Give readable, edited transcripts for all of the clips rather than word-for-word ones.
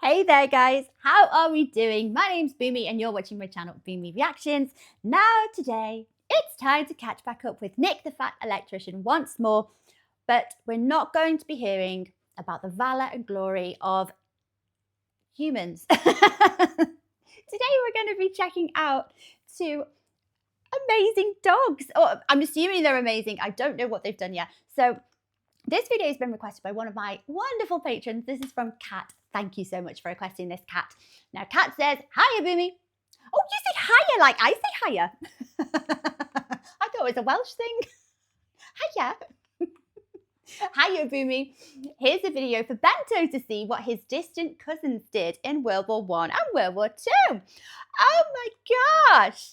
Hey there guys, how are we doing? My name's Boomy and you're watching my channel Boomy Reactions. Now today, it's time to catch back up with Nick the Fat Electrician once more, but we're not going to be hearing about the valor and glory of humans. Today we're going to be checking out two amazing dogs. Oh, I'm assuming they're amazing. I don't know what they've done yet. So this video has been requested by one of my wonderful patrons. This is from Kat. Thank you so much for requesting this, Kat. Now, Kat says, hiya, Boomy. Oh, you say hiya like I say hiya. I thought it was a Welsh thing. Hiya. Hiya, Boomy. Here's a video for Bento to see what his distant cousins did in World War I and World War II. Oh my gosh.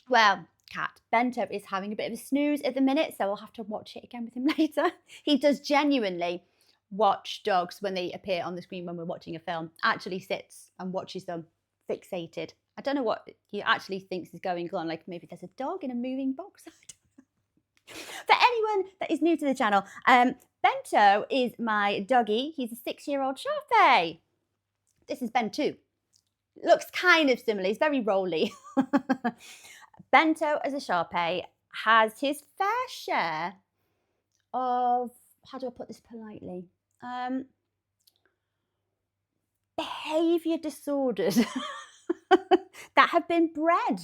Well, Kat, Bento is having a bit of a snooze at the minute, so I'll have to watch it again with him later. He does genuinely watch dogs when they appear on the screen when we're watching a film. Actually sits and watches them fixated. I don't know what he actually thinks is going on, like maybe there's a dog in a moving box. For anyone that is new to the channel, Bento is my doggy. He's a 6-year-old Shar-Pei. This is Bento. Looks kind of similar, he's very roly. Bento as a Shar-Pei has his fair share of, how do I put this politely? Behaviour disorders that have been bred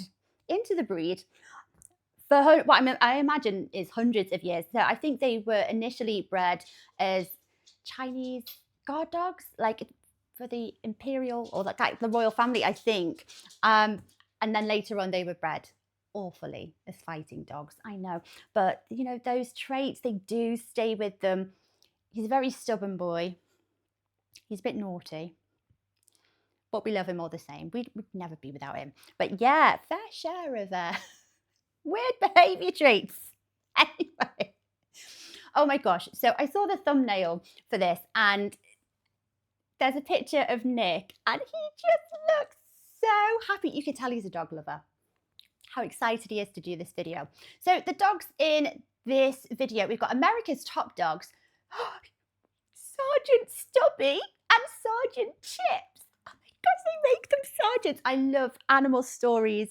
into the breed for what I imagine is hundreds of years. So I think they were initially bred as Chinese guard dogs, like for the imperial or like the royal family, I think. And then later on they were bred awfully as fighting dogs, I know, but you know, those traits, they do stay with them. He's a very stubborn boy. He's a bit naughty, but we love him all the same. We'd never be without him. But yeah, fair share of weird behavior traits. Anyway, oh my gosh, so I saw the thumbnail for this and there's a picture of Nick and he just looks so happy. You can tell he's a dog lover. How excited he is to do this video. So the dogs in this video, we've got America's top dogs, Sergeant Stubby and Sergeant Chips. Oh my gosh, they make them sergeants. I love animal stories.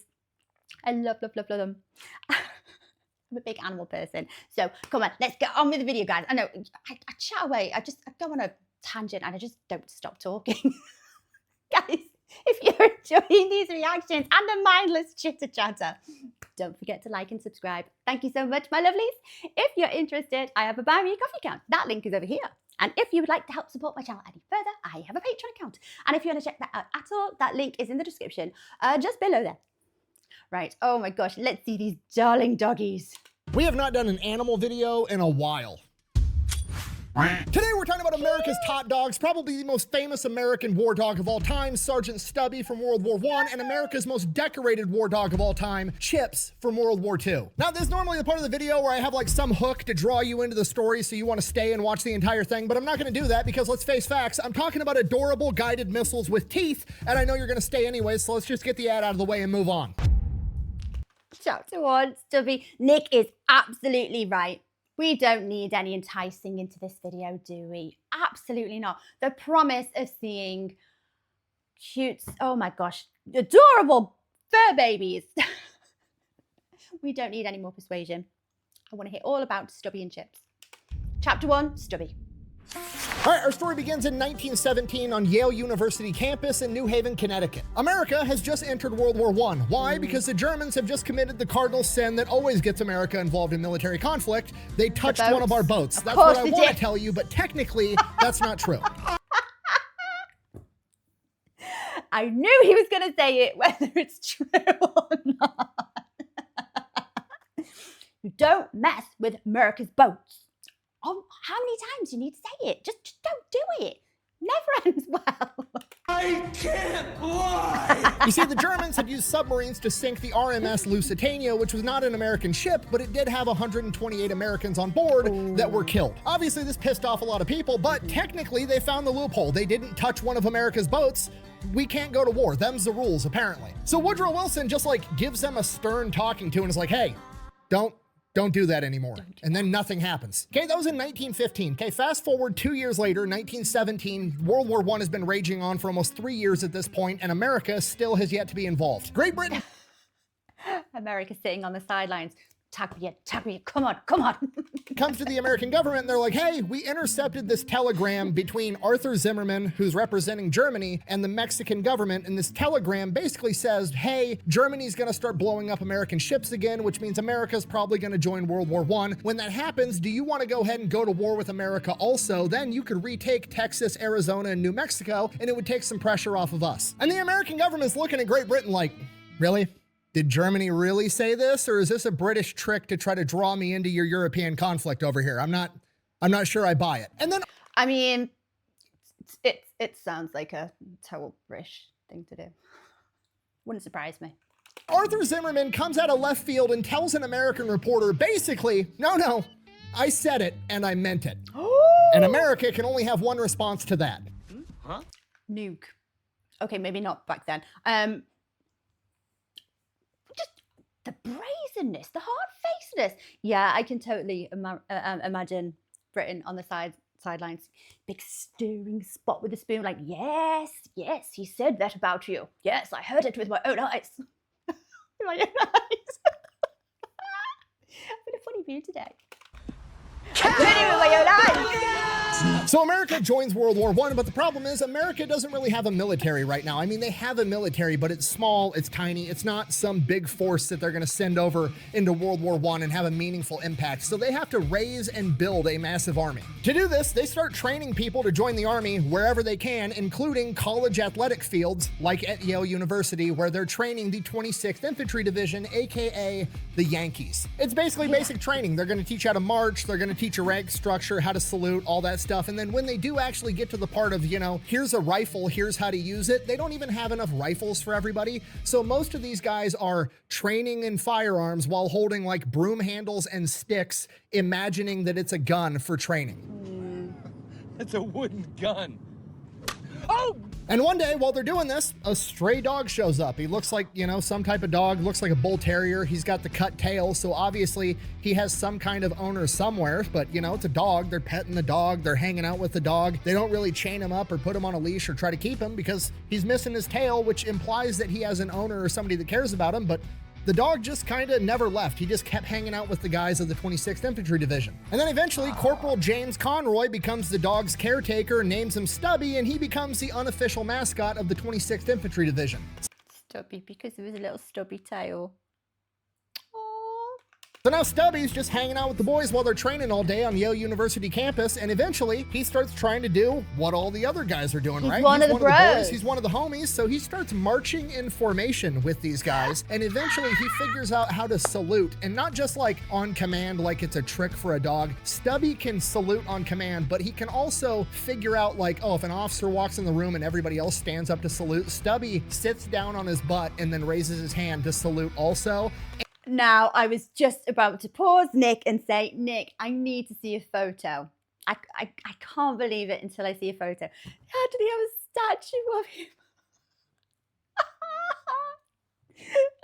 I love them. I'm a big animal person. So come on, let's get on with the video, guys. I know I chat away. I go on a tangent and I just don't stop talking. Guys, if you're enjoying these reactions and the mindless chitter chatter, don't forget to like and subscribe. Thank you so much, my lovelies. If you're interested, I have a Buy Me a Coffee account. That link is over here. And if you would like to help support my channel any further, I have a Patreon account. And if you want to check that out at all, that link is in the description, just below there. Right, oh my gosh, let's see these darling doggies. We have not done an animal video in a while. Today we're talking about America's top dogs, probably the most famous American war dog of all time, Sergeant Stubby from World War I, and America's most decorated war dog of all time, Chips from World War II. Now, this is normally the part of the video where I have like some hook to draw you into the story so you want to stay and watch the entire thing, but I'm not going to do that because let's face facts, I'm talking about adorable guided missiles with teeth, and I know you're going to stay anyway, so let's just get the ad out of the way and move on. Chapter 1, Stubby. Nick is absolutely right. We don't need any enticing into this video, do we? Absolutely not. The promise of seeing cute, oh my gosh, adorable fur babies. We don't need any more persuasion. I want to hear all about Stubby and Chips. Chapter 1, Stubby. All right, our story begins in 1917 on Yale University campus in New Haven, Connecticut. America has just entered World War I. Why? Because the Germans have just committed the cardinal sin that always gets America involved in military conflict. They touched one of our boats. That's what I want to tell you, but technically, that's not true. I knew he was going to say it, whether it's true or not. You don't mess with America's boats. Oh, how many times do you need to say it? Just don't do it. Never ends well. I can't lie! You see, the Germans had used submarines to sink the RMS Lusitania, which was not an American ship, but it did have 128 Americans on board that were killed. Obviously, this pissed off a lot of people, but technically they found the loophole. They didn't touch one of America's boats. We can't go to war. Them's the rules, apparently. So Woodrow Wilson just like gives them a stern talking to and is like, hey, don't Don't do that anymore. And then nothing happens. Okay, that was in 1915. Okay, fast forward 2 years later, 1917, World War I has been raging on for almost 3 years at this point, and America still has yet to be involved. Great Britain. America sitting on the sidelines. Tag me, come on, come on. Comes to the American government, and they're like, hey, we intercepted this telegram between Arthur Zimmerman, who's representing Germany, and the Mexican government, and this telegram basically says, hey, Germany's gonna start blowing up American ships again, which means America's probably gonna join World War I. When that happens, do you wanna go ahead and go to war with America also? Then you could retake Texas, Arizona, and New Mexico, and it would take some pressure off of us. And the American government's looking at Great Britain like, really? Did Germany really say this, or is this a British trick to try to draw me into your European conflict over here? I'm not sure I buy it. And then, I mean, it sounds like a total British thing to do. Wouldn't surprise me. Arthur Zimmerman comes out of left field and tells an American reporter, basically, no, I said it and I meant it. And America can only have one response to that. Huh? Nuke. Okay, maybe not back then. Just the brazenness, the hard-facedness. Yeah, I can totally imagine Britain on the sidelines, big stirring spot with a spoon, like, yes, he said that about you. Yes, I heard it with my own eyes. With my own eyes. I'm in a funny mood today. I heard it with my own eyes. So America joins World War I, but the problem is America doesn't really have a military right now. I mean, they have a military, but it's small, it's tiny. It's not some big force that they're going to send over into World War I and have a meaningful impact. So they have to raise and build a massive army. To do this, they start training people to join the army wherever they can, including college athletic fields like at Yale University, where they're training the 26th Infantry Division, aka the Yankees. It's basically basic training. They're going to teach how to march, they're going to teach a rank structure, how to salute, all that stuff. And then when they do actually get to the part of, here's a rifle, here's how to use it, they don't even have enough rifles for everybody. So most of these guys are training in firearms while holding like broom handles and sticks, imagining that it's a gun for training. That's a wooden gun. Oh! And one day, while they're doing this, a stray dog shows up. He looks like, some type of dog, looks like a bull terrier. He's got the cut tail, so obviously he has some kind of owner somewhere, but it's a dog. They're petting the dog. They're hanging out with the dog. They don't really chain him up or put him on a leash or try to keep him because he's missing his tail, which implies that he has an owner or somebody that cares about him, but the dog just kind of never left. He just kept hanging out with the guys of the 26th Infantry Division. And then eventually Corporal James Conroy becomes the dog's caretaker, names him Stubby, and he becomes the unofficial mascot of the 26th Infantry Division. Stubby, because of his little stubby tail. So now Stubby's just hanging out with the boys while they're training all day on Yale University campus, and eventually he starts trying to do what all the other guys are doing, right? He's one of the boys, he's one of the homies, so he starts marching in formation with these guys, and eventually he figures out how to salute, and not just like on command like it's a trick for a dog. Stubby can salute on command, but he can also figure out like, oh, if an officer walks in the room and everybody else stands up to salute, Stubby sits down on his butt and then raises his hand to salute also. Now, I was just about to pause Nick and say, Nick, I need to see a photo. I can't believe it until I see a photo. How did he have a statue of him?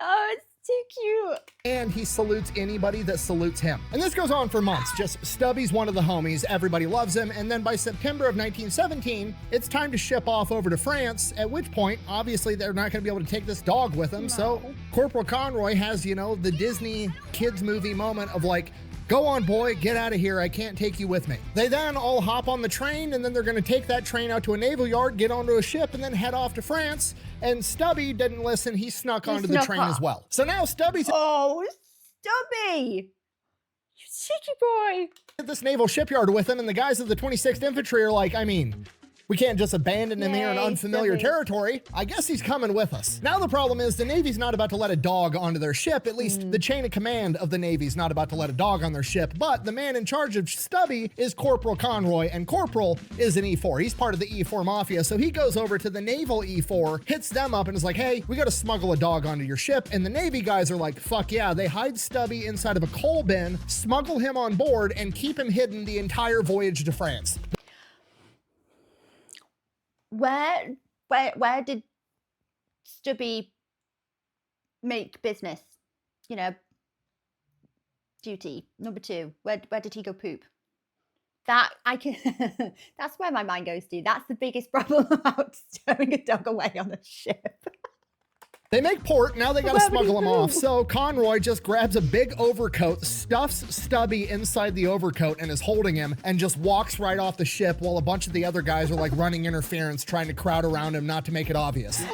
Oh, it's too cute. And he salutes anybody that salutes him. And this goes on for months. Just Stubby's one of the homies. Everybody loves him. And then by September of 1917, it's time to ship off over to France, at which point, obviously, they're not going to be able to take this dog with them. No. So Corporal Conroy has, the Disney kids movie moment of like, go on, boy, get out of here. I can't take you with me. They then all hop on the train, and then they're going to take that train out to a naval yard, get onto a ship, and then head off to France. And Stubby didn't listen. He snuck onto the train as well. So now Stubby's... Oh, Stubby! You cheeky boy! At this naval shipyard with him, and the guys of the 26th Infantry are like, we can't just abandon him here in unfamiliar territory. I guess he's coming with us. Now the problem is the Navy's not about to let a dog onto their ship. At least the chain of command of the Navy's not about to let a dog on their ship. But the man in charge of Stubby is Corporal Conroy, and Corporal is an E4. He's part of the E4 Mafia. So he goes over to the Naval E4, hits them up, and is like, hey, we got to smuggle a dog onto your ship. And the Navy guys are like, fuck yeah. They hide Stubby inside of a coal bin, smuggle him on board, and keep him hidden the entire voyage to France. Where did Stubby make business? duty. Number 2, where did he go poop? That I can. That's where my mind goes to. That's the biggest problem about stowing a dog away on a ship. They make port, now they gotta smuggle him off. So Conroy just grabs a big overcoat, stuffs Stubby inside the overcoat and is holding him, and just walks right off the ship while a bunch of the other guys are like running interference, trying to crowd around him not to make it obvious. Say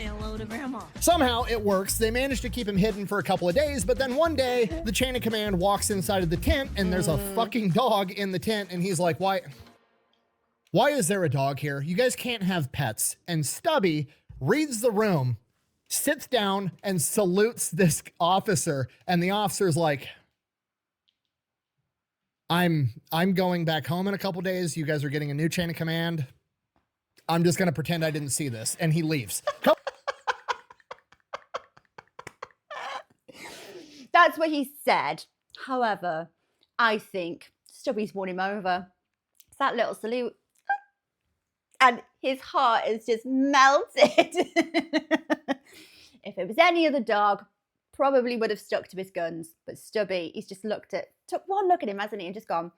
hello to Grandma. Somehow it works. They manage to keep him hidden for a couple of days, but then one day the chain of command walks inside of the tent and there's a fucking dog in the tent, and he's like, why is there a dog here? You guys can't have pets. And Stubby reads the room, sits down, and salutes this officer. And the officer's like, I'm going back home in a couple days. You guys are getting a new chain of command. I'm just going to pretend I didn't see this. And he leaves. That's what he said. However, I think Stubby's won him over. It's that little salute. And his heart is just melted. If it was any other dog, probably would have stuck to his guns. But Stubby, he's just took one look at him, hasn't he, and just gone,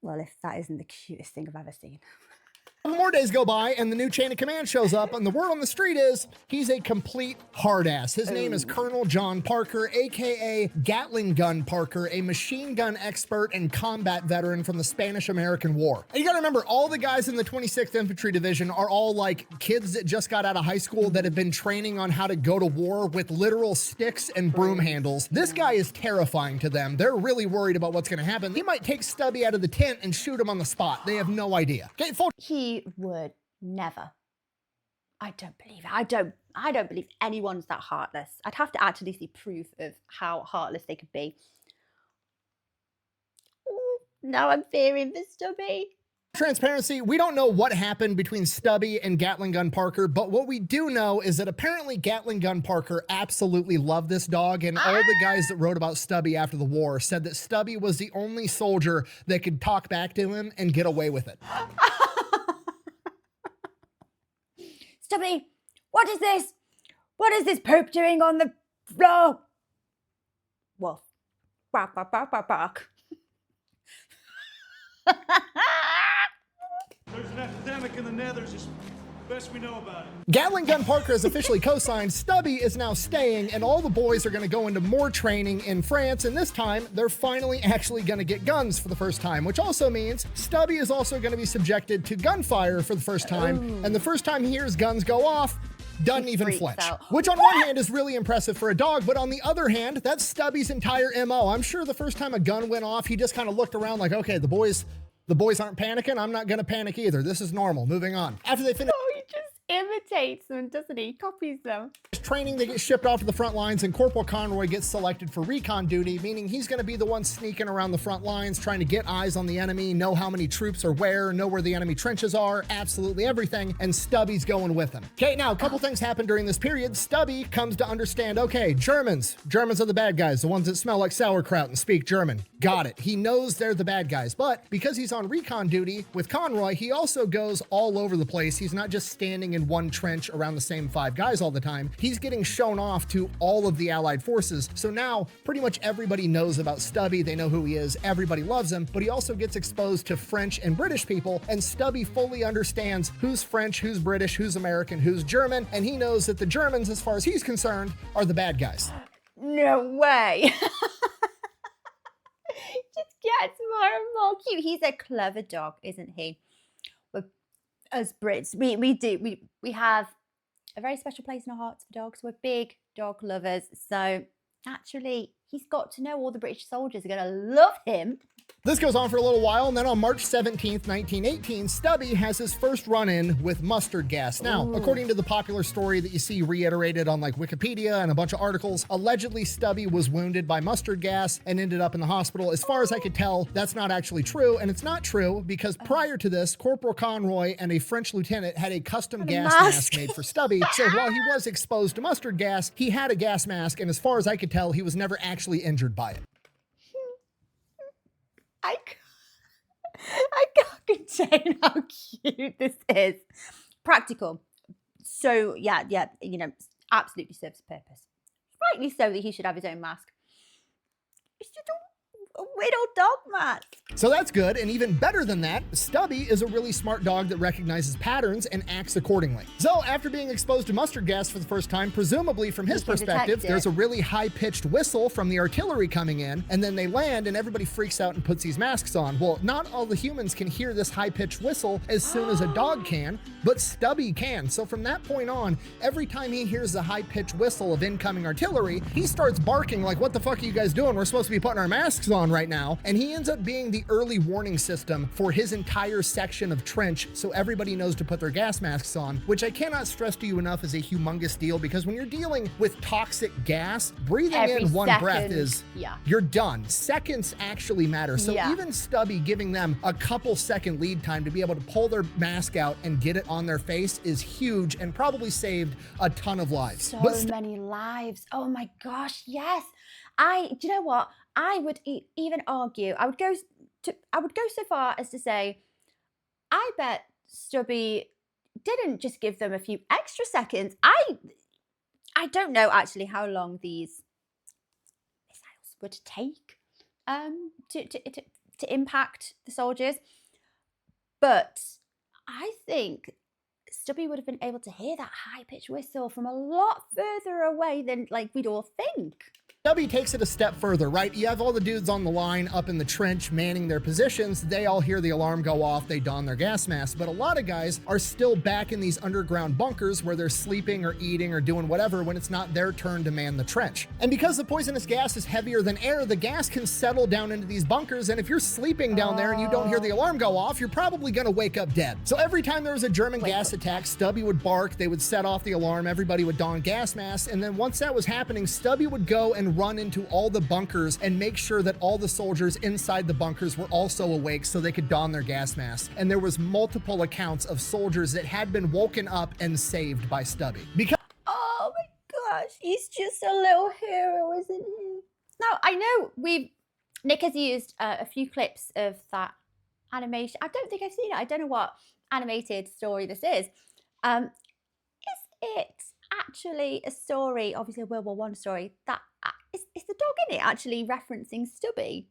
well, if that isn't the cutest thing I've ever seen. More days go by and the new chain of command shows up, and the word on the street is he's a complete hard ass. His name is Colonel John Parker, aka Gatling Gun Parker, a machine gun expert and combat veteran from the Spanish-American War. And you gotta remember, all the guys in the 26th Infantry Division are all like kids that just got out of high school that have been training on how to go to war with literal sticks and broom handles. This guy is terrifying to them. They're really worried about what's gonna happen. He might take Stubby out of the tent and shoot him on the spot. They have no idea. Okay, He would never. I don't believe it. I don't believe anyone's that heartless. I'd have to actually see proof of how heartless they could be. Ooh, now I'm fearing for Stubby. Transparency, we don't know what happened between Stubby and Gatling Gun Parker, but what we do know is that apparently Gatling Gun Parker absolutely loved this dog, and all the guys that wrote about Stubby after the war said that Stubby was the only soldier that could talk back to him and get away with it. Stubby, what is this? What is this poop doing on the floor? Wolf. Bark, bark, bark, bark, bark. There's an epidemic in the Nethers. It's best we know about it. Gatling Gun Parker is officially co-signed. Stubby is now staying, and all the boys are going to go into more training in France, and this time they're finally actually going to get guns for the first time, which also means Stubby is also going to be subjected to gunfire for the first time, and the first time he hears guns go off, doesn't even flinch. Which on one hand is really impressive for a dog, but on the other hand, that's Stubby's entire MO. I'm sure the first time a gun went off, he just kind of looked around like, okay, the boys aren't panicking. I'm not going to panic either. This is normal. Moving on. After they finish He just imitates them, doesn't he? Copies them. training, they get shipped off to the front lines, and Corporal Conroy gets selected for recon duty, meaning he's going to be the one sneaking around the front lines, trying to get eyes on the enemy, know how many troops are where, know where the enemy trenches are, absolutely everything, and Stubby's going with him. Okay, now a couple things happen during this period. Stubby comes to understand, okay, Germans are the bad guys, the ones that smell like sauerkraut and speak German. Got it. He knows they're the bad guys, but because he's on recon duty with Conroy, he also goes all over the place. He's not just standing in one trench around the same 5 guys all the time. He's getting shown off to all of the Allied forces. So now pretty much everybody knows about Stubby. They know who he is. Everybody loves him, but he also gets exposed to French and British people, and Stubby fully understands who's French, who's British, who's American, who's German, and he knows that the Germans, as far as he's concerned, are the bad guys. No way. Just gets more and more cute. He's a clever dog, isn't he? As Brits, we have a very special place in our hearts for dogs. We're big dog lovers. So naturally, he's got to know all the British soldiers are going to love him. This goes on for a little while, and then on March 17th, 1918, Stubby has his first run-in with mustard gas. Now, according to the popular story that you see reiterated on like Wikipedia and a bunch of articles, allegedly Stubby was wounded by mustard gas and ended up in the hospital. As far as I could tell, that's not actually true, and it's not true because prior to this, Corporal Conroy and a French lieutenant had a custom gas mask made for Stubby. So while he was exposed to mustard gas, he had a gas mask, and as far as I could tell, he was never actually injured by it. I can't contain how cute this is. Practical. So yeah, you know, absolutely serves a purpose. Rightly so that he should have his own mask. It's just a little dog mask. So that's good, and even better than that, Stubby is a really smart dog that recognizes patterns and acts accordingly. So after being exposed to mustard gas for the first time, presumably from his perspective, there's a really high-pitched whistle from the artillery coming in, and then they land and everybody freaks out and puts these masks on. Well, not all the humans can hear this high-pitched whistle as soon as a dog can, but Stubby can. So from that point on, every time he hears the high-pitched whistle of incoming artillery, he starts barking like, what the fuck are you guys doing? We're supposed to be putting our masks on right now. And he ends up being the early warning system for his entire section of trench, so everybody knows to put their gas masks on, which I cannot stress to you enough is a humongous deal, because when you're dealing with toxic gas, breathing in one breath is, you're done. Seconds actually matter. So even Stubby giving them a couple second lead time to be able to pull their mask out and get it on their face is huge, and probably saved a ton of lives. So many lives. Oh my gosh, yes. Do you know what? I would even argue, I would go so far as to say, I bet Stubby didn't just give them a few extra seconds. I don't know actually how long these missiles would take to impact the soldiers, but I think Stubby would have been able to hear that high-pitched whistle from a lot further away than like we'd all think. Stubby takes it a step further, right? You have all the dudes on the line up in the trench manning their positions. They all hear the alarm go off. They don their gas masks. But a lot of guys are still back in these underground bunkers where they're sleeping or eating or doing whatever when it's not their turn to man the trench. And because the poisonous gas is heavier than air, the gas can settle down into these bunkers. And if you're sleeping down there and you don't hear the alarm go off, you're probably going to wake up dead. So every time there was a German gas attack, Stubby would bark. They would set off the alarm. Everybody would don gas masks. And then once that was happening, Stubby would go and run into all the bunkers and make sure that all the soldiers inside the bunkers were also awake so they could don their gas masks. And there was multiple accounts of soldiers that had been woken up and saved by Stubby. Because oh my gosh, he's just a little hero, isn't he? Now, I know Nick has used a few clips of that animation. I don't think I've seen it. I don't know what animated story this is. Is it actually a story, obviously a World War I story, that is the dog in it actually referencing Stubby?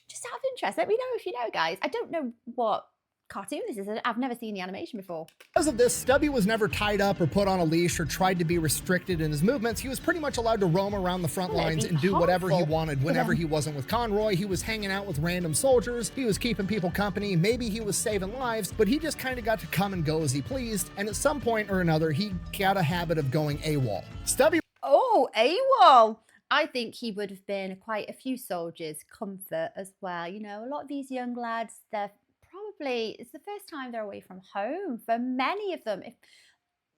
Just out of interest, let me know if you know, guys. I don't know what cartoon this is. I've never seen the animation before. Because of this, Stubby was never tied up or put on a leash or tried to be restricted in his movements. He was pretty much allowed to roam around the front lines and do whatever he wanted. Whenever he wasn't with Conroy, he was hanging out with random soldiers. He was keeping people company. Maybe he was saving lives, but he just kind of got to come and go as he pleased. And at some point or another, he got a habit of going AWOL. Stubby. Oh, AWOL. I think he would have been quite a few soldiers' comfort as well. You know, a lot of these young lads, it's the first time they're away from home for many of them, if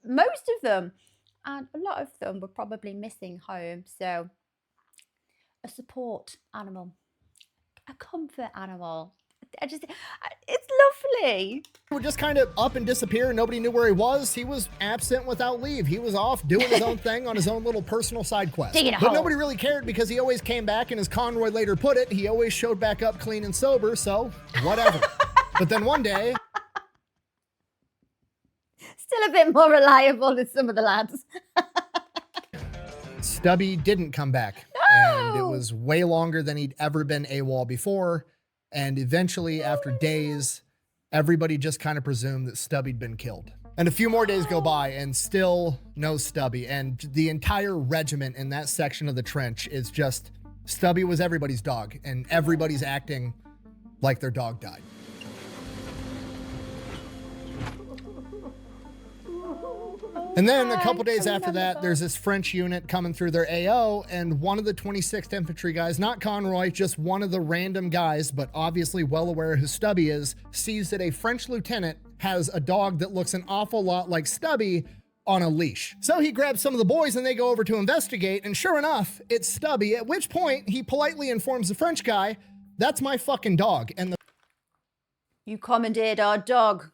most of them, and a lot of them were probably missing home. So a support animal, a comfort animal. It's lovely. He would just kind of up and disappear. Nobody knew where he was. He was absent without leave. He was off doing his own thing on his own little personal side quest. But nobody really cared because he always came back, and as Conroy later put it, he always showed back up clean and sober, so whatever. But then one day... Still a bit more reliable than some of the lads. Stubby didn't come back. No! And it was way longer than he'd ever been AWOL before. And eventually, after days, everybody just kind of presumed that Stubby'd been killed. And a few more days go by and still no Stubby. And the entire regiment in that section of the trench is just, Stubby was everybody's dog, and everybody's acting like their dog died. And then a couple days after that, there's this French unit coming through their AO, and one of the 26th Infantry guys, not Conroy, just one of the random guys, but obviously well aware who Stubby is, sees that a French lieutenant has a dog that looks an awful lot like Stubby on a leash. So he grabs some of the boys and they go over to investigate, and sure enough, it's Stubby, at which point he politely informs the French guy, "That's my fucking dog." And You commandeered our dog.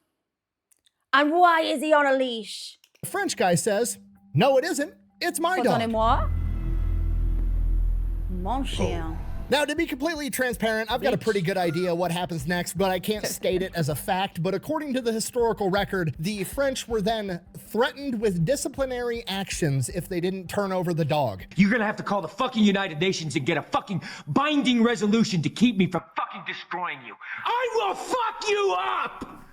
And why is he on a leash? the French guy says, "No, it isn't. It's my dog." Pardonnez-moi. Mon chien. Now, to be completely transparent, I've got a pretty good idea what happens next, but I can't state it as a fact. But according to the historical record, the French were then threatened with disciplinary actions if they didn't turn over the dog. You're gonna have to call the fucking United Nations and get a fucking binding resolution to keep me from fucking destroying you. I will fuck you up!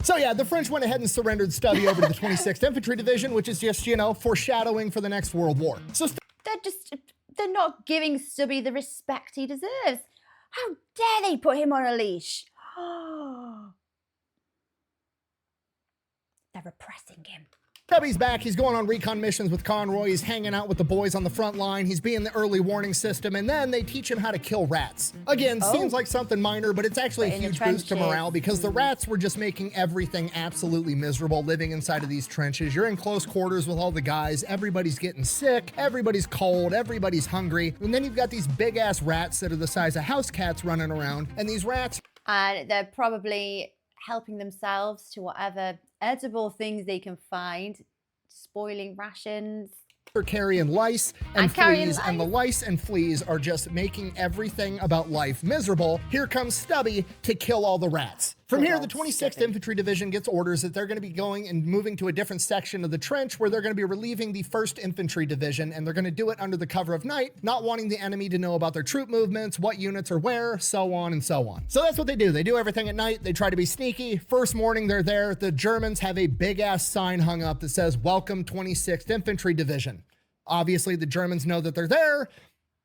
So yeah, the French went ahead and surrendered Stubby over to the 26th Infantry Division, which is just, you know, foreshadowing for the next World War. So They're not giving Stubby the respect he deserves. How dare they put him on a leash? They're repressing him. Stubby's back. He's going on recon missions with Conroy. He's hanging out with the boys on the front line. He's being the early warning system, and then they teach him how to kill rats. Again, seems like something minor, but it's actually a huge boost to morale because the rats were just making everything absolutely miserable living inside of these trenches. You're in close quarters with all the guys. Everybody's getting sick. Everybody's cold. Everybody's hungry. And then you've got these big-ass rats that are the size of house cats running around, and these rats... And they're probably helping themselves to whatever edible things they can find, spoiling rations. Are carrying lice and fleas, and the lice and fleas are just making everything about life miserable. Here comes Stubby to kill all the rats. From here, the 26th Infantry Division gets orders that they're going to be going and moving to a different section of the trench where they're going to be relieving the 1st Infantry Division, and they're going to do it under the cover of night, not wanting the enemy to know about their troop movements, what units are where, so on and so on. So that's what they do. They do everything at night. They try to be sneaky. First morning, they're there. The Germans have a big-ass sign hung up that says, "Welcome 26th Infantry Division." Obviously, the Germans know that they're there.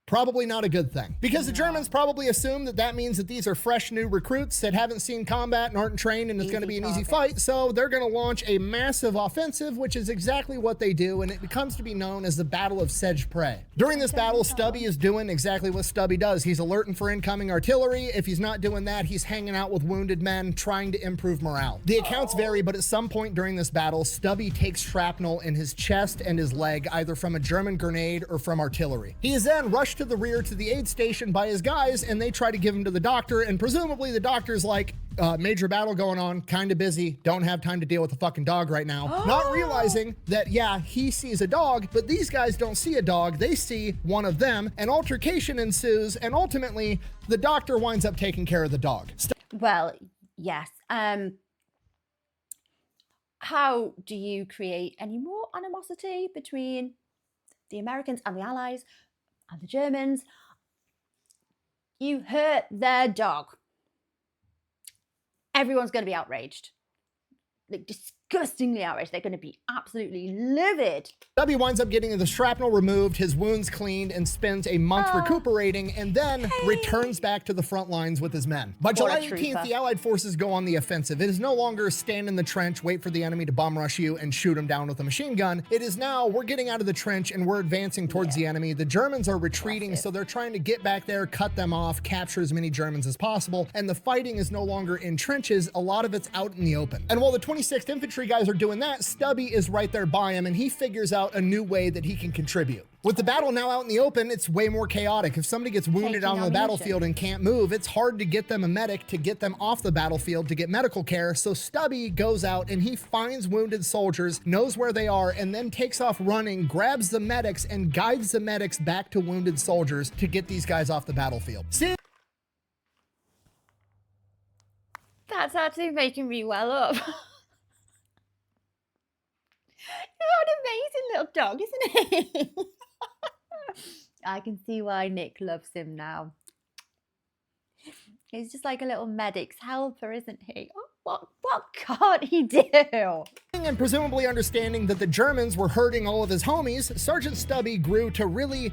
Probably not a good thing, because the Germans probably assume that that means that these are fresh new recruits that haven't seen combat and aren't trained, and it's going to be an easy fight. So they're going to launch a massive offensive, which is exactly what they do, and it becomes to be known as the Battle of Sedge Prey. During this battle, Stubby is doing exactly what Stubby does. He's alerting for incoming artillery. If he's not doing that, he's hanging out with wounded men, trying to improve morale. The accounts vary, but at some point during this battle, Stubby takes shrapnel in his chest and his leg, either from a German grenade or from artillery. He is then rushed to the rear to the aid station by his guys, and they try to give him to the doctor, and presumably the doctor's like, major battle going on, kind of busy, don't have time to deal with the fucking dog right now. Not realizing that, yeah, he sees a dog, but these guys don't see a dog, they see one of them. An altercation ensues, and ultimately the doctor winds up taking care of the dog. Well, yes. How do you create any more animosity between the Americans and the Allies and the Germans? You hurt their dog. Everyone's going to be outraged. Like, disgustingly outraged. They're going to be absolutely livid. Stubby winds up getting the shrapnel removed, his wounds cleaned, and spends a month recuperating, and then returns back to the front lines with his men. By July 18th, the Allied forces go on the offensive. It is no longer stand in the trench, wait for the enemy to bomb rush you, and shoot him down with a machine gun. It is now, we're getting out of the trench, and we're advancing towards the enemy. The Germans are retreating, so they're trying to get back there, cut them off, capture as many Germans as possible, and the fighting is no longer in trenches. A lot of it's out in the open. And while the 26th Infantry guys are doing that, Stubby is right there by him, and he figures out a new way that he can contribute. With the battle now out in the open, it's way more chaotic. If somebody gets wounded out on the battlefield and can't move, it's hard to get them a medic, to get them off the battlefield, to get medical care. So Stubby goes out and he finds wounded soldiers, knows where they are, and then takes off running, grabs the medics, and guides the medics back to wounded soldiers to get these guys off the battlefield. See? That's actually making me well up. What an amazing little dog, isn't he? I can see why Nick loves him now. He's just like a little medic's helper, isn't he? Oh, what can't he do? And presumably understanding that the Germans were hurting all of his homies, Sergeant Stubby grew to really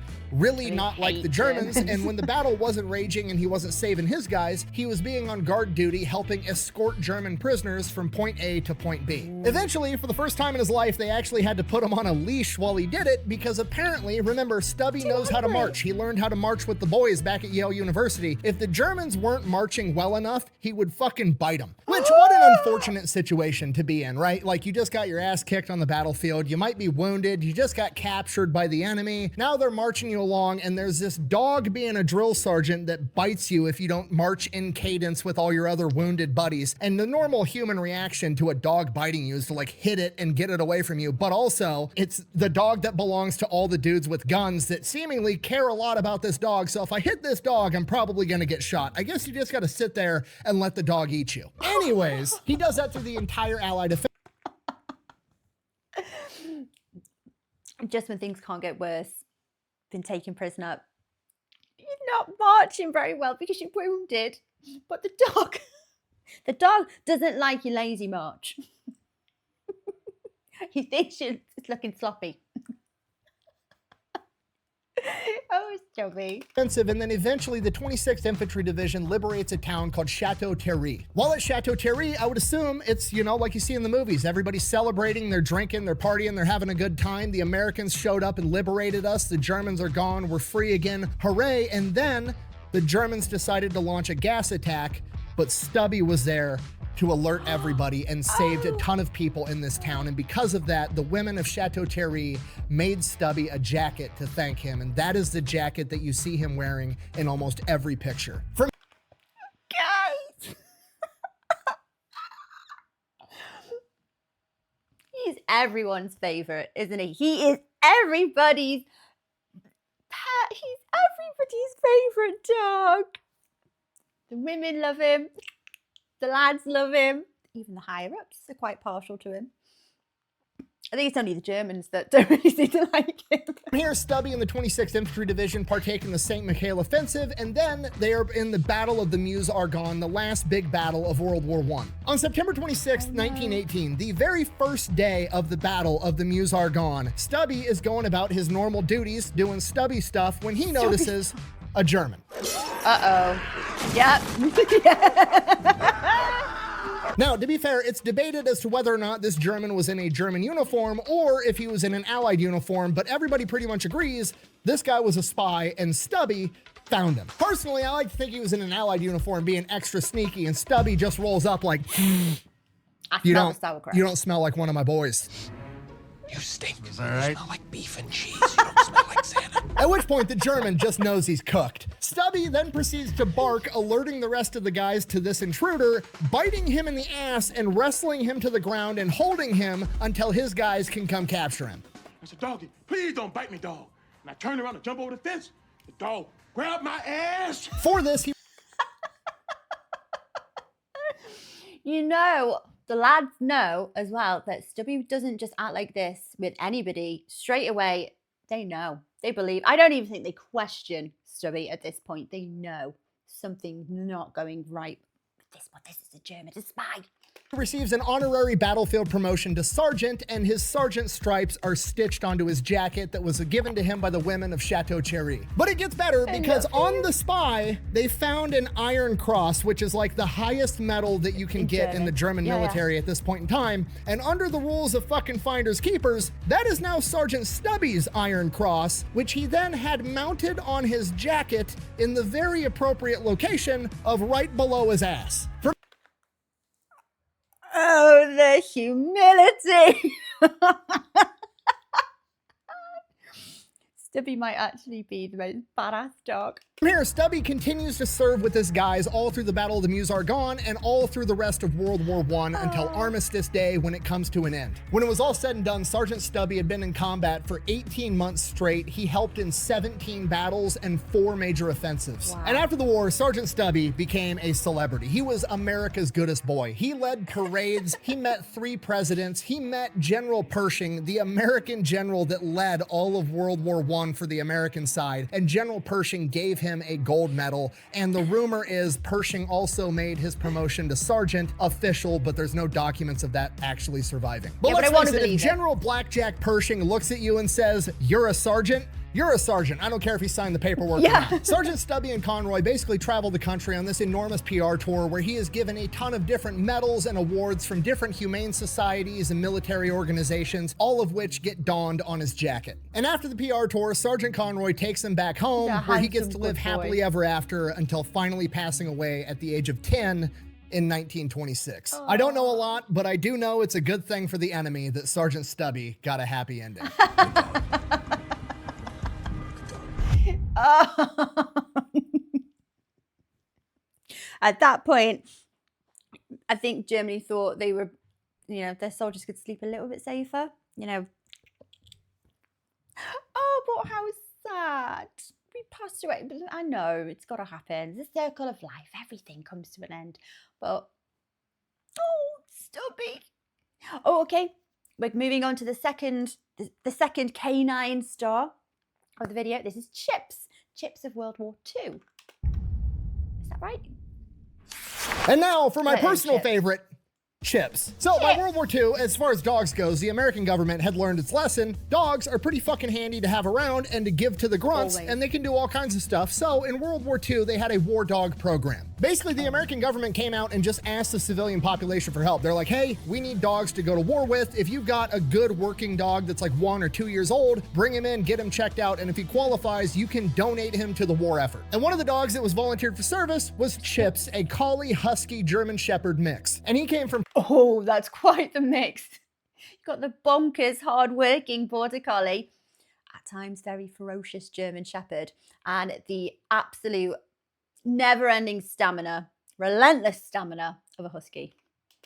not like the Germans, and when the battle wasn't raging and he wasn't saving his guys, he was being on guard duty helping escort German prisoners from point A to point B. Eventually, for the first time in his life, they actually had to put him on a leash while he did it, because apparently, remember, Stubby knows how to march. He learned how to march with the boys back at Yale University. If the Germans weren't marching well enough, he would fucking bite them. Which what an unfortunate situation to be in, right? Like, you just got your ass kicked on the battlefield. You might be wounded. You just got captured by the enemy. Now they're marching you along, and there's this dog being a drill sergeant that bites you if you don't march in cadence with all your other wounded buddies. And the normal human reaction to a dog biting you is to like hit it and get it away from you. But also, it's the dog that belongs to all the dudes with guns that seemingly care a lot about this dog. So if I hit this dog, I'm probably gonna get shot. I guess you just gotta sit there and let the dog eat you. Anyways, he does that through the entire Allied offensive. Just when things can't get worse, been taken prisoner. You're not marching very well because you're wounded. But the dog doesn't like your lazy march. He thinks you're looking sloppy. Oh, Stubby. And then eventually the 26th Infantry Division liberates a town called Chateau Thierry. While at Chateau Thierry, I would assume it's, you know, like you see in the movies, everybody's celebrating, they're drinking, they're partying, they're having a good time. The Americans showed up and liberated us. The Germans are gone. We're free again. Hooray. And then the Germans decided to launch a gas attack, but Stubby was there to alert everybody and saved a ton of people in this town. And because of that, the women of Chateau Thierry made Stubby a jacket to thank him. And that is the jacket that you see him wearing in almost every picture. From Guys! He's everyone's favorite, isn't he? He is everybody's pet. He's everybody's favorite dog. The women love him. The lads love him. Even the higher-ups are quite partial to him. I think it's only the Germans that don't really seem to like him. Here, Stubby and the 26th Infantry Division partake in the St. Michael Offensive, and then they are in the Battle of the Meuse-Argonne, the last big battle of World War I. On September 26, 1918, the very first day of the Battle of the Meuse-Argonne, Stubby is going about his normal duties, doing Stubby stuff, when he notices a German. Uh-oh. Yep. Now, to be fair, it's debated as to whether or not this German was in a German uniform or if he was in an Allied uniform, but everybody pretty much agrees this guy was a spy and Stubby found him. Personally, I like to think he was in an Allied uniform being extra sneaky, and Stubby just rolls up like, you don't smell like one of my boys. You stink. You smell like beef and cheese. You don't smell like Santa. At which point the German just knows he's cooked. Stubby then proceeds to bark, alerting the rest of the guys to this intruder, biting him in the ass and wrestling him to the ground and holding him until his guys can come capture him. I said, doggy, please don't bite me, dog. And I turned around to jump over the fence. The dog grabbed my ass. For this, he You know, the lads know as well that Stubby doesn't just act like this with anybody. Straight away, they know. They believe. I don't even think they question Stubby at this point. They know something's not going right. This is a German, it's a spy. receives an honorary battlefield promotion to sergeant, and his sergeant stripes are stitched onto his jacket that was given to him by the women of Chateau Thierry. But it gets better because on the spy, they found an Iron Cross, which is like the highest medal that you can get in the German military at this point in time. And under the rules of fucking finders keepers, that is now Sergeant Stubby's Iron Cross, which he then had mounted on his jacket in the very appropriate location of right below his ass. Oh, the humility. Stubby might actually be the most badass dog. From here, Stubby continues to serve with his guys all through the Battle of the Meuse-Argonne and all through the rest of World War I until Armistice Day, when it comes to an end. When it was all said and done, Sergeant Stubby had been in combat for 18 months straight. He helped in 17 battles and 4 major offensives. Wow. And after the war, Sergeant Stubby became a celebrity. He was America's goodest boy. He led parades. He met 3 presidents. He met General Pershing, the American general that led all of World War I for the American side. And General Pershing gave him a gold medal, and the rumor is Pershing also made his promotion to sergeant official, but there's no documents of that actually surviving. But let's face it, if General Blackjack Pershing looks at you and says, "You're a sergeant," you're a sergeant. I don't care if he signed the paperwork or not. Sergeant Stubby and Conroy basically traveled the country on this enormous PR tour where he is given a ton of different medals and awards from different humane societies and military organizations, all of which get donned on his jacket. And after the PR tour, Sergeant Conroy takes him back home where he gets to live happily ever after until finally passing away at the age of 10 in 1926. I don't know a lot, but I do know it's a good thing for the enemy that Sergeant Stubby got a happy ending. At that point, I think Germany thought they were, you know, their soldiers could sleep a little bit safer, you know. Oh, but how sad. We passed away. But I know it's got to happen. It's the circle of life. Everything comes to an end. But, oh, Stubby. Oh, okay. We're moving on to the second canine star of the video. This is Chips. Chips of World War II. Is that right? And now for my personal favorite, Chips. So by World War II, as far as dogs goes, the American government had learned its lesson. Dogs are pretty fucking handy to have around and to give to the grunts, and they can do all kinds of stuff. So in World War II, they had a war dog program. Basically, the American government came out and just asked the civilian population for help. They're like, hey, we need dogs to go to war with. If you've got a good working dog that's like 1 or 2 years old, bring him in, get him checked out, and if he qualifies, you can donate him to the war effort. And one of the dogs that was volunteered for service was Chips, a Collie Husky German Shepherd mix. And he came from... Oh, that's quite the mix. You've got the bonkers, hard-working Border Collie, at times very ferocious German Shepherd, and the absolute never-ending stamina, relentless stamina of a Husky.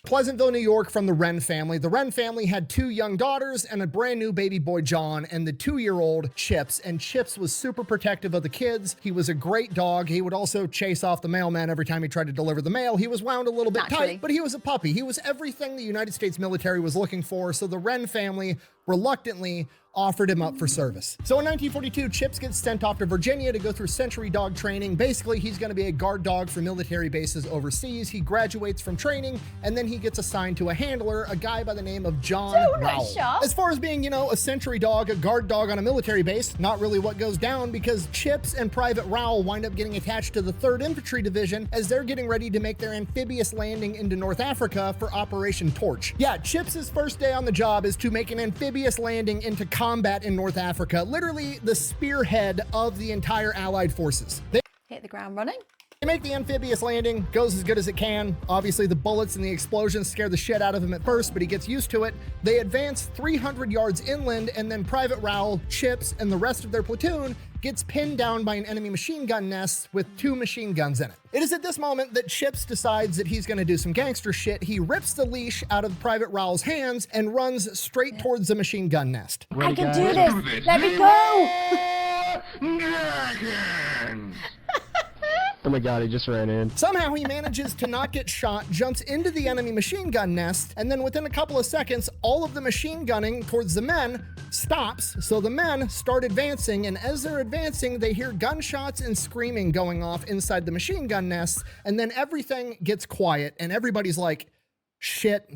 Pleasantville, New York, from the Wren family. The Wren family had 2 young daughters and a brand new baby boy, John, and the 2-year-old Chips. And Chips was super protective of the kids. He was a great dog. He would also chase off the mailman every time he tried to deliver the mail. He was wound a little bit tight, but he was a puppy. He was everything the United States military was looking for. So the Wren family reluctantly offered him up for service. So in 1942, Chips gets sent off to Virginia to go through sentry dog training. Basically, he's going to be a guard dog for military bases overseas. He graduates from training, and then he gets assigned to a handler, a guy by the name of John Rowell. As far as being, you know, a sentry dog, a guard dog on a military base, not really what goes down, because Chips and Private Rowell wind up getting attached to the 3rd Infantry Division as they're getting ready to make their amphibious landing into North Africa for Operation Torch. Yeah, Chips's first day on the job is to make an amphibious landing into combat in North Africa, literally the spearhead of the entire Allied forces. They hit the ground running. They make the amphibious landing, goes as good as it can. Obviously, the bullets and the explosions scare the shit out of him at first, but he gets used to it. They advance 300 yards inland, and then Private Rowell, Chips, and the rest of their platoon gets pinned down by an enemy machine gun nest with 2 machine guns in it. It is at this moment that Chips decides that he's gonna do some gangster shit. He rips the leash out of Private Rowell's hands and runs straight towards the machine gun nest. I can do this! Let me go! Oh my god, he just ran in. Somehow he manages to not get shot, jumps into the enemy machine gun nest, and then within a couple of seconds, all of the machine gunning towards the men stops. So the men start advancing, and as they're advancing, they hear gunshots and screaming going off inside the machine gun nest, and then everything gets quiet, and everybody's like, shit,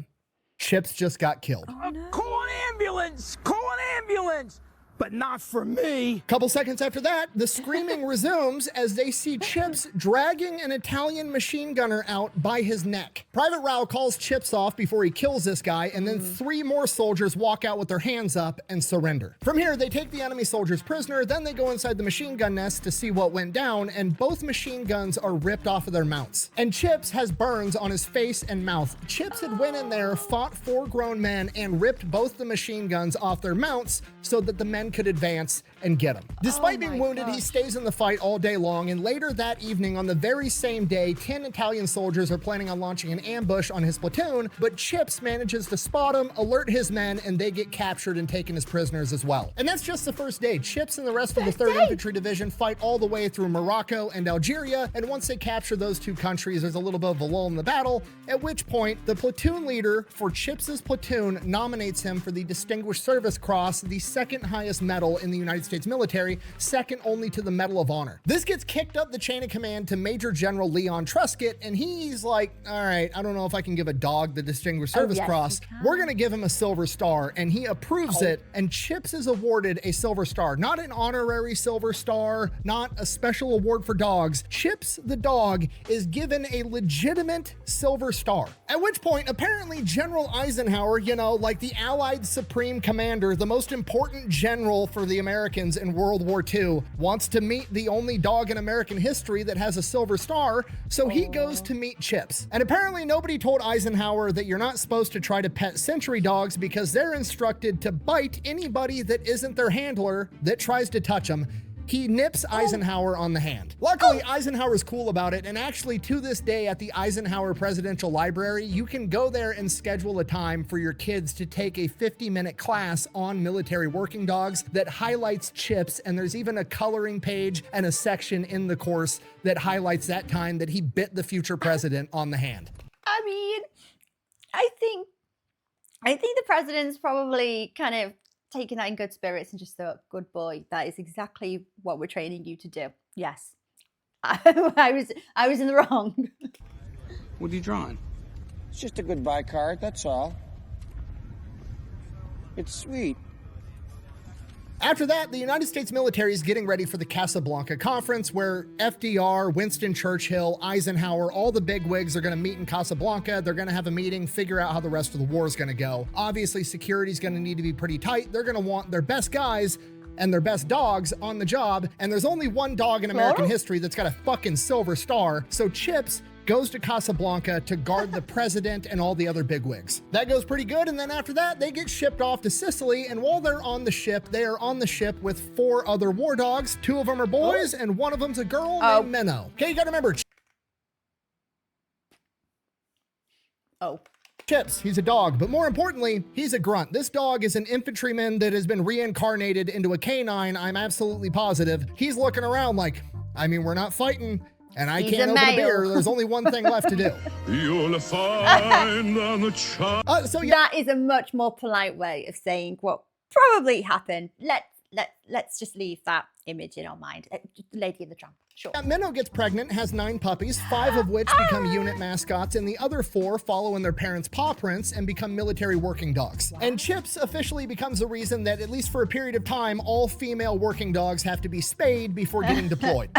Chips just got killed. Oh, no. Call an ambulance! Call an ambulance! But not for me. Couple seconds after that, the screaming resumes as they see Chips dragging an Italian machine gunner out by his neck. Private Rowell calls Chips off before he kills this guy, and then 3 more soldiers walk out with their hands up and surrender. From here, they take the enemy soldiers prisoner, then they go inside the machine gun nest to see what went down, and both machine guns are ripped off of their mounts. And Chips has burns on his face and mouth. Chips had went in there, fought 4 grown men, and ripped both the machine guns off their mounts so that the men could advance and get him. Despite being wounded, he stays in the fight all day long, and later that evening on the very same day, 10 Italian soldiers are planning on launching an ambush on his platoon, but Chips manages to spot him, alert his men, and they get captured and taken as prisoners as well. And that's just the first day. Chips and the rest of the 3rd Infantry Division fight all the way through Morocco and Algeria, and once they capture those 2 countries, there's a little bit of a lull in the battle, at which point the platoon leader for Chips's platoon nominates him for the Distinguished Service Cross, the 2nd highest medal in the United States military, second only to the Medal of Honor. This gets kicked up the chain of command to Major General Leon Truscott, and he's like, all right, I don't know if I can give a dog the Distinguished Service Cross. We're gonna give him a Silver Star, and he approves it, and Chips is awarded a Silver Star. Not an honorary Silver Star, not a special award for dogs. Chips the dog is given a legitimate Silver Star. At which point, apparently General Eisenhower, you know, like the Allied Supreme Commander, the most important general general for the Americans in World War II wants to meet the only dog in American history that has a silver star, so he goes to meet Chips. And apparently nobody told Eisenhower that you're not supposed to try to pet sentry dogs because they're instructed to bite anybody that isn't their handler that tries to touch them. He nips Eisenhower on the hand. Luckily, Eisenhower's cool about it, and actually to this day at the Eisenhower Presidential Library, you can go there and schedule a time for your kids to take a 50-minute class on military working dogs that highlights Chips, and there's even a coloring page and a section in the course that highlights that time that he bit the future president on the hand. I mean, I think the president's probably kind of taken that in good spirits and just thought, good boy, that is exactly what we're training you to do. Yes. I was in the wrong. What are you drawing? It's just a goodbye card, that's all. It's sweet. After that, the United States military is getting ready for the Casablanca conference where FDR, Winston Churchill, Eisenhower, all the bigwigs are going to meet in Casablanca. They're going to have a meeting, figure out how the rest of the war is going to go. Obviously, security is going to need to be pretty tight. They're going to want their best guys and their best dogs on the job. And there's only one dog in American history that's got a fucking silver star. So Chips goes to Casablanca to guard the president and all the other bigwigs. That goes pretty good, and then after that, they get shipped off to Sicily, and while they're on the ship, they are on the ship with 4 other war dogs. 2 of them are boys, and 1 of them's a girl named Minnow. Okay, you gotta remember. Chips, he's a dog, but more importantly, he's a grunt. This dog is an infantryman that has been reincarnated into a canine, I'm absolutely positive. He's looking around like, I mean, we're not fighting, and I can't open a beer. There's only one thing left to do. You'll find on the child. So yeah. That is a much more polite way of saying what probably happened. Let's just leave that image in our mind. Lady in the Tramp. Sure. Minnow gets pregnant, has 9 puppies, 5 of which become unit mascots, and the other 4 follow in their parents' paw prints and become military working dogs. And Chips officially becomes the reason that, at least for a period of time, all female working dogs have to be spayed before getting deployed.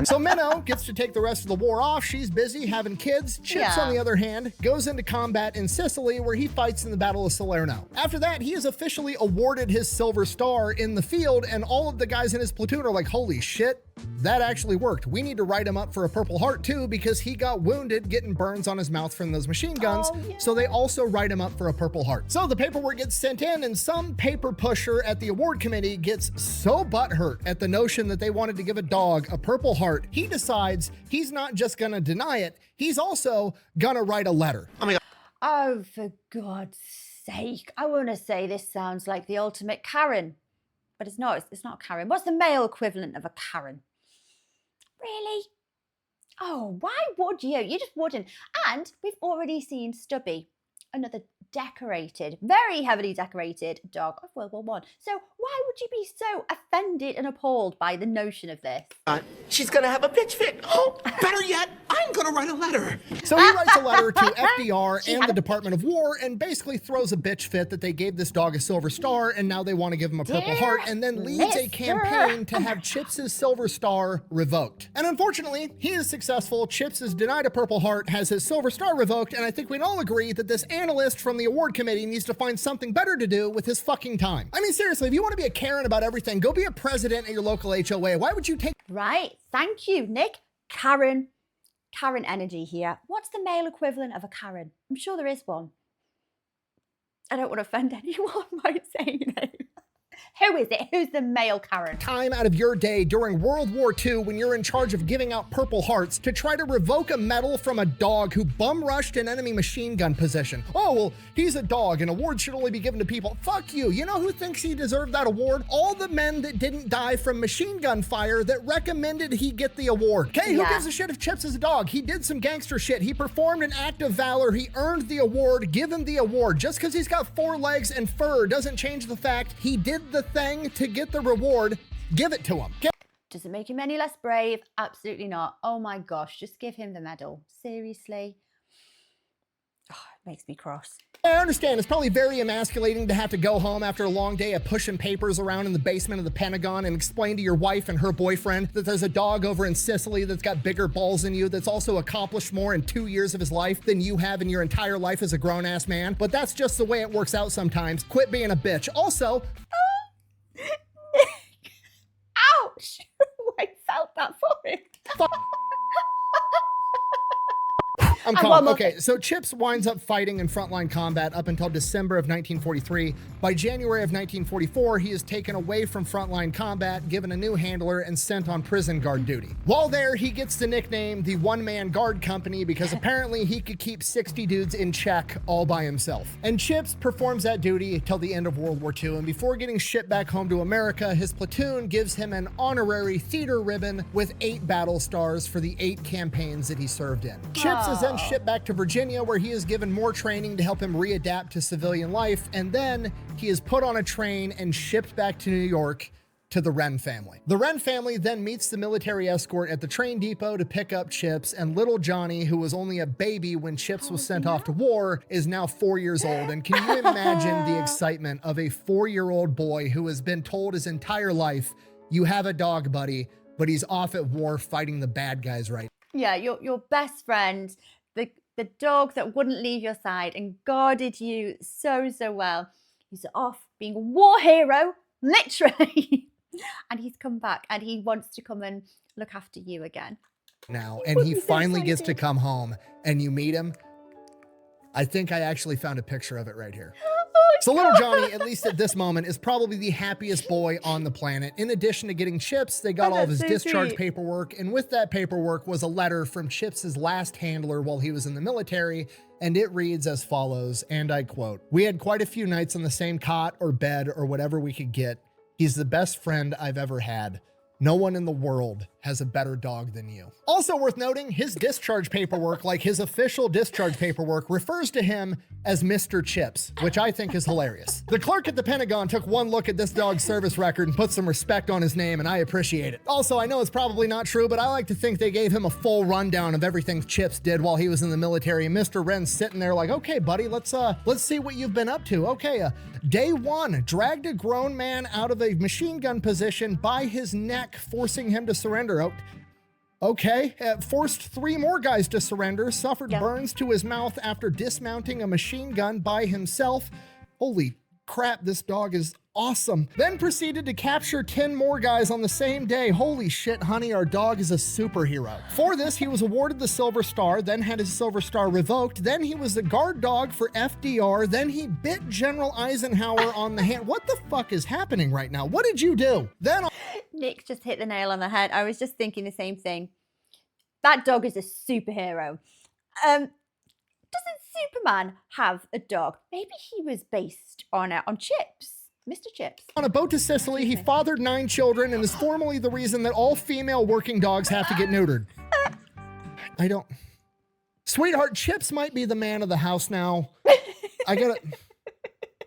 So Minnow gets to take the rest of the war off. She's busy having kids. Chips, on the other hand, goes into combat in Sicily, where he fights in the Battle of Salerno. After that, he is officially awarded his Silver Star in the field, and all of the guys in his platoon are like, holy shit, that actually worked. We need to write him up for a Purple Heart too, because he got wounded getting burns on his mouth from those machine guns. So they also write him up for a Purple Heart. So the paperwork gets sent in, and some paper pusher at the award committee gets so butthurt at the notion that they wanted to give a dog a Purple Heart, he decides he's not just gonna deny it, he's also gonna write a letter. Oh, for God's sake. I want to say this sounds like the ultimate Karen. But it's not. It's not Karen. What's the male equivalent of a Karen? Really? Oh, why would you? You just wouldn't. And we've already seen Stubby, another decorated, very heavily decorated dog of World War I. So why would you be so offended and appalled by the notion of this? She's gonna have a bitch fit. Oh, better yet, I'm gonna write a letter. So he writes a letter to FDR and the Department of War and basically throws a bitch fit that they gave this dog a Silver Star and now they want to give him a Purple Heart, and then leads a campaign to have Chips' Silver Star revoked. And unfortunately, he is successful. Chips is denied a Purple Heart, has his Silver Star revoked, and I think we'd all agree that this analyst from the award committee needs to find something better to do with his fucking time. I mean, seriously, if you want to be a Karen about everything, go be a president at your local HOA. Why would you take... Right. Thank you, Nick. Karen energy here. What's the male equivalent of a Karen? I'm sure there is one. I don't want to offend anyone by saying it. Who is it? Who's the male Karen? Time out of your day during World War II when you're in charge of giving out Purple Hearts to try to revoke a medal from a dog who bum rushed an enemy machine gun position. Oh, well, he's a dog. An award should only be given to people. Fuck you. You know who thinks he deserved that award? All the men that didn't die from machine gun fire that recommended he get the award. Okay, who gives a shit if Chips is a dog? He did some gangster shit. He performed an act of valor. He earned the award. Give him the award. Just because he's got 4 legs and fur doesn't change the fact he did the thing to get the reward. Give it to him. Does it make him any less brave? Absolutely not. Oh my gosh, just give him the medal. Seriously? Oh, it makes me cross. I understand it's probably very emasculating to have to go home after a long day of pushing papers around in the basement of the Pentagon and explain to your wife and her boyfriend that there's a dog over in Sicily that's got bigger balls than you, that's also accomplished more in 2 years of his life than you have in your entire life as a grown-ass man. But that's just the way it works out sometimes. Quit being a bitch. Also, I'm And calm. one more Okay, thing. so Chips winds up fighting in frontline combat up until December of 1943. By January of 1944, he is taken away from frontline combat, given a new handler, and sent on prison guard duty. While there, he gets the nickname the One-Man Guard Company because apparently he could keep 60 dudes in check all by himself. And Chips performs that duty till the end of World War II, and before getting shipped back home to America, his platoon gives him an honorary theater ribbon with 8 battle stars for the 8 campaigns that he served in. Chips is then shipped back to Virginia, where he is given more training to help him readapt to civilian life, and then he is put on a train and shipped back to New York to the Wren family. The Wren family then meets the military escort at the train depot to pick up Chips, and little Johnny, who was only a baby when Chips was sent off to war, is now 4 years old. And can you imagine the excitement of a 4-year-old boy who has been told his entire life, you have a dog, buddy, but he's off at war fighting the bad guys right now. Yeah, your best friend, the dog that wouldn't leave your side and guarded you so well. He's off being a war hero, literally. And he's come back and he wants to come and look after you again. Now, and he finally gets to come home and you meet him. I think I actually found a picture of it right here. So little Johnny, at least at this moment, is probably the happiest boy on the planet. In addition to getting Chips, they got all of his discharge paperwork, and with that paperwork was a letter from Chips's last handler while he was in the military, and it reads as follows, and I quote, "We had quite a few nights on the same cot or bed or whatever we could get. He's the best friend I've ever had. No one in the world has a better dog than you." Also worth noting, his discharge paperwork, like his official discharge paperwork, refers to him as Mr. Chips, which I think is hilarious. The clerk at the Pentagon took one look at this dog's service record and put some respect on his name, and I appreciate it. Also, I know it's probably not true, but I like to think they gave him a full rundown of everything Chips did while he was in the military, and Mr. Wren's sitting there like, okay, buddy, let's see what you've been up to. Okay, day 1, dragged a grown man out of a machine gun position by his neck, forcing him to surrender. Okay, forced 3 more guys to surrender, suffered burns to his mouth after dismounting a machine gun by himself. Holy crap, this dog is awesome. Then proceeded to capture 10 more guys on the same day. Holy shit, honey, our dog is a superhero. For this, he was awarded the Silver Star, then had his Silver Star revoked, then he was the guard dog for FDR, then he bit General Eisenhower on the hand. What the fuck is happening right now? What did you do? Then Nick just hit the nail on the head. I was just thinking the same thing. That dog is a superhero. Doesn't Superman have a dog? Maybe he was based on Chips. Mr. Chips. On a boat to Sicily, he fathered 9 children and is formally the reason that all female working dogs have to get neutered. Sweetheart, Chips might be the man of the house now.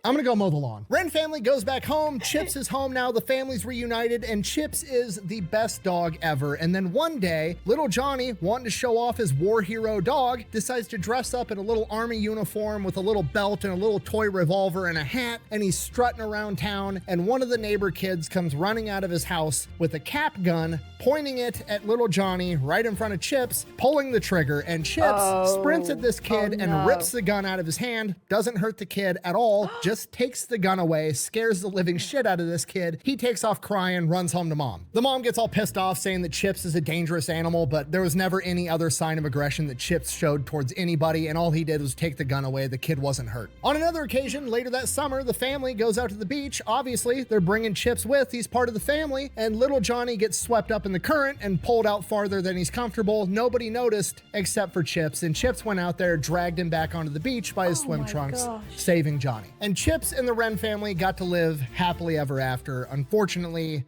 I'm gonna go mow the lawn. Wren family goes back home. Chips is home now. The family's reunited, and Chips is the best dog ever. And then one day, little Johnny, wanting to show off his war hero dog, decides to dress up in a little army uniform with a little belt and a little toy revolver and a hat, and he's strutting around town. And one of the neighbor kids comes running out of his house with a cap gun, pointing it at little Johnny right in front of Chips, pulling the trigger. And Chips sprints at this kid and rips the gun out of his hand. Doesn't hurt the kid at all. Just takes the gun away, scares the living shit out of this kid. He takes off crying, runs home to mom. The mom gets all pissed off, saying that Chips is a dangerous animal, but there was never any other sign of aggression that Chips showed towards anybody, and all he did was take the gun away. The kid wasn't hurt. On another occasion, later that summer, the family goes out to the beach. Obviously, they're bringing Chips with. He's part of the family, and little Johnny gets swept up in the current and pulled out farther than he's comfortable. Nobody noticed except for Chips, and Chips went out there, dragged him back onto the beach by his swim trunks, saving Johnny. And Chips and the Wren family got to live happily ever after. Unfortunately,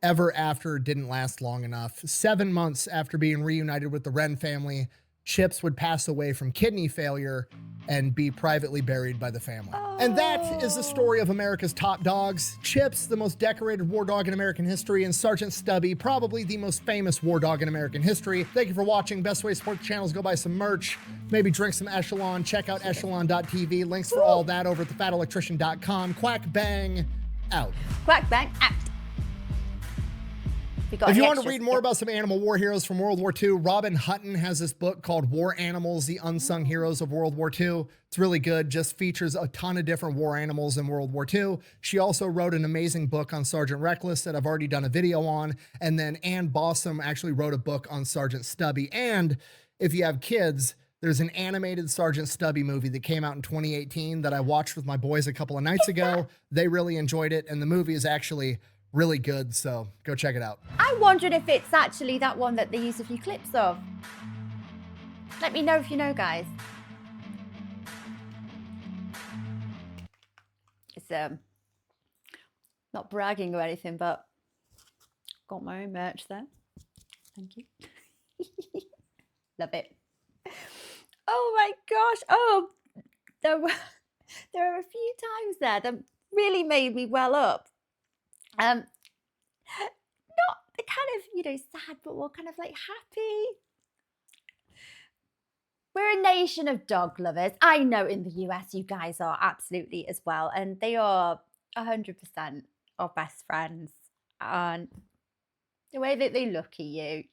ever after didn't last long enough. 7 months after being reunited with the Wren family, Chips would pass away from kidney failure and be privately buried by the family. And that is the story of America's top dogs. Chips, the most decorated war dog in American history, and Sergeant Stubby, probably the most famous war dog in American history. Thank you for watching. Best way to support the channel is go buy some merch, maybe drink some Echelon, check out echelon.tv. Links for all that over at thefatelectrician.com. Quack bang out. Quack bang out. If you want to read more about some animal war heroes from World War II, Robin Hutton has this book called War Animals, The Unsung Heroes of World War II. It's really good, just features a ton of different war animals in World War II. She also wrote an amazing book on Sergeant Reckless that I've already done a video on. And then Ann Bossum actually wrote a book on Sergeant Stubby. And if you have kids, There's an animated Sergeant Stubby movie that came out in 2018 that I watched with my boys a couple of nights ago. They really enjoyed it, and the movie is actually really good, so go check it out. I'm wondering if it's actually that one that they used a few clips of. Let me know if you know, guys. It's not bragging or anything, but got my own merch there. Thank you. Love it. Oh my gosh. Oh, there were a few times there that really made me well up. Not kind of, you know, sad, but more kind of like happy. We're a nation of dog lovers. I know in the US you guys are absolutely as well, and they are 100% our best friends. And the way that they look at you,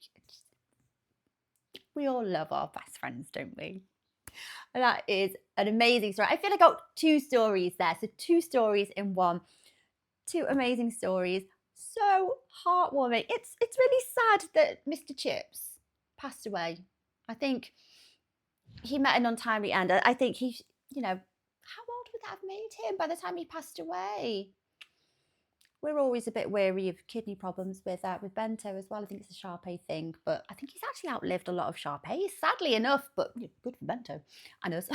we all love our best friends, don't we? And that is an amazing story. I feel like I got two stories there. So 2 stories in one. 2 amazing stories. So heartwarming. It's really sad that Mr. Chips passed away. I think he met an untimely end. I think he, you know, how old would that have made him by the time he passed away? We're always a bit wary of kidney problems with Bento as well. I think it's a Shar-Pei thing, but I think he's actually outlived a lot of Shar-Peis, sadly enough, but you know, good for Bento and us.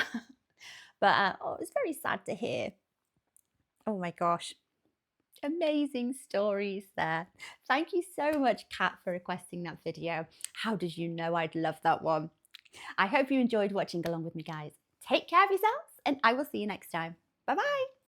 But oh, it's very sad to hear. Oh my gosh. Amazing stories there. Thank you so much, Kat, for requesting that video. How did you know I'd love that one? I hope you enjoyed watching along with me, guys. Take care of yourselves, and I will see you next time. Bye-bye.